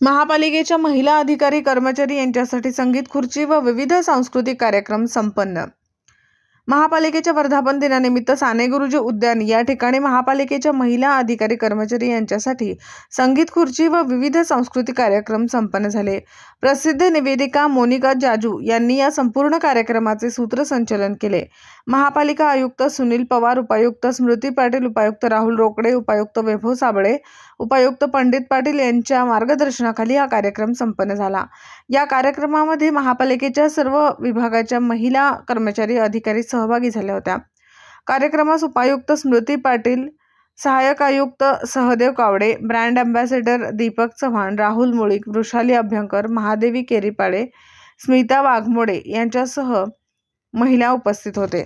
महापालिकेच्या महिला अधिकारी कर्मचारी यांच्यासाठी संगीत खुर्ची व विविध सांस्कृतिक कार्यक्रम संपन्न। महापालिकेच्या वर्धापन दिनानिमित्त साने गुरुजी उद्यान या ठिकाणी महापालिकेच्या महिला अधिकारी कर्मचारी यांच्यासाठी संगीत खुर्ची व विविध सांस्कृतिक कार्यक्रम संपन्न झाले। प्रसिद्ध निवेदिका मोनिका जाजू यांनी या संपूर्ण कार्यक्रमाचे सूत्रसंचालन केले। महापालिका आयुक्त सुनील पवार, उपायुक्त स्मृती पाटील, उपायुक्त राहुल रोकडे, उपायुक्त वैभव साबळे, उपायुक्त पंडित पाटील यांच्या मार्गदर्शनाखाली हा कार्यक्रम संपन्न झाला। या कार्यक्रमामध्ये महापालिकेच्या सर्व विभागाच्या महिला कर्मचारी अधिकारी सहभागी झाल्या होत्या। कार्यक्रमास उपायुक्त स्मृती पाटील, सहाय्यक आयुक्त सहदेव कावडे, ब्रँड अँबॅसेडर दीपक चव्हाण, राहुल मुळीक, वृषाली अभ्यंकर, महादेवी केरीपाडे, स्मिता वाघमोडे यांच्यासह महिला उपस्थित होते।